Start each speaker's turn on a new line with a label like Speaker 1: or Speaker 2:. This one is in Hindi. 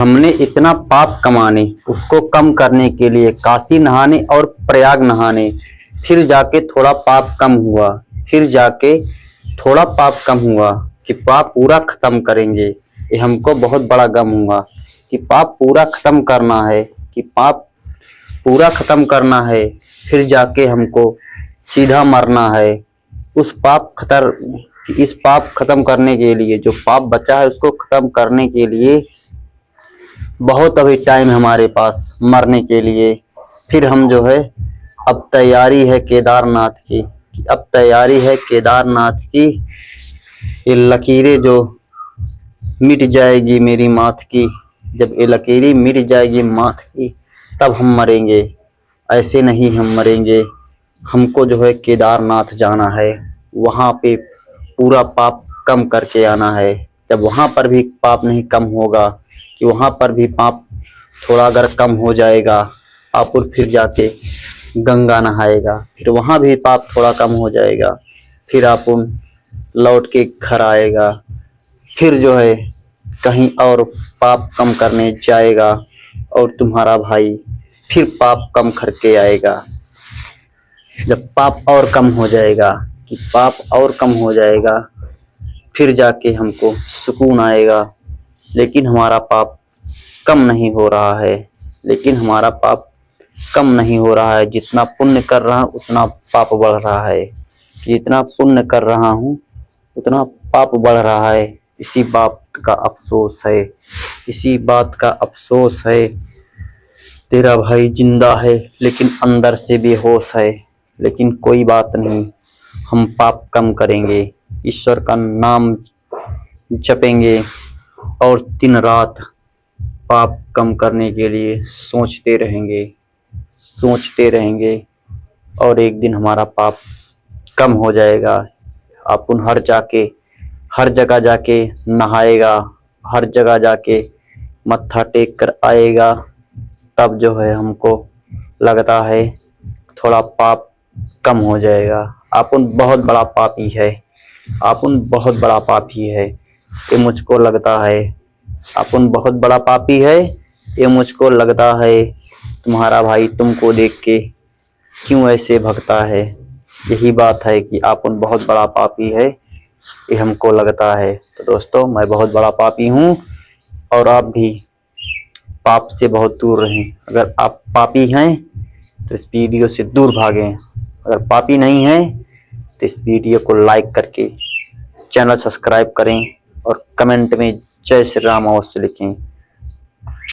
Speaker 1: हमने इतना पाप कमाने, उसको कम करने के लिए काशी नहाने और प्रयाग नहाने, फिर जाके थोड़ा पाप कम हुआ, फिर जाके थोड़ा पाप कम हुआ कि पाप पूरा खत्म करेंगे। ये हमको बहुत बड़ा गम हुआ कि पाप पूरा खत्म करना है, कि पाप पूरा खत्म करना है, फिर जाके हमको सीधा मरना है। इस पाप खत्म करने के लिए, जो पाप बचा है उसको खत्म करने के लिए बहुत अभी टाइम हमारे पास मरने के लिए। फिर हम जो है, अब तैयारी है केदारनाथ की, अब तैयारी है केदारनाथ की। ये लकीरें जो मिट जाएगी मेरी माथ की, जब ये लकीरें मिट जाएगी माथ की, तब हम मरेंगे। ऐसे नहीं हम मरेंगे। हमको जो है केदारनाथ जाना है, वहाँ पे पूरा पाप कम करके आना है। जब वहाँ पर भी पाप नहीं कम होगा, कि वहाँ पर भी पाप थोड़ा अगर कम हो जाएगा, आप फिर जाके गंगा नहाएगा, फिर वहाँ भी पाप थोड़ा कम हो जाएगा, फिर आप लौट के घर आएगा, फिर जो है कहीं और पाप कम करने जाएगा, और तुम्हारा भाई फिर पाप कम करके आएगा। जब पाप और कम हो जाएगा, कि पाप और कम हो जाएगा, फिर जाके हमको सुकून आएगा। लेकिन हमारा पाप कम नहीं हो रहा है, लेकिन हमारा पाप कम नहीं हो रहा है। जितना पुण्य कर रहा हूँ उतना पाप बढ़ रहा है, जितना पुण्य कर रहा हूँ उतना पाप बढ़ रहा है। इसी बात का अफसोस है, इसी बात का अफसोस है। तेरा भाई जिंदा है लेकिन अंदर से बेहोश है। लेकिन कोई बात नहीं, हम पाप कम करेंगे, ईश्वर का नाम जपेंगे और दिन रात पाप कम करने के लिए सोचते रहेंगे, और एक दिन हमारा पाप कम हो जाएगा। अपन हर जगह जाके नहाएगा, हर जगह जाके मत्था टेक कर आएगा, तब जो है हमको लगता है थोड़ा पाप कम हो जाएगा। अपन बहुत बड़ा पापी है, अपन बहुत बड़ा पापी है, ये मुझको लगता है। अपन बहुत बड़ा पापी है, ये मुझको लगता है। तुम्हारा भाई तुमको देख के क्यों ऐसे भगता है? यही बात है कि अपन बहुत बड़ा पापी है, ये हमको लगता है। तो दोस्तों, मैं बहुत बड़ा पापी हूँ, और आप भी पाप से बहुत दूर रहें। अगर आप पापी हैं तो इस वीडियो से दूर भागें, अगर पापी नहीं हैं तो इस वीडियो को लाइक करके चैनल सब्सक्राइब करें, और कमेंट में जय श्री राम अवश्य लिखें।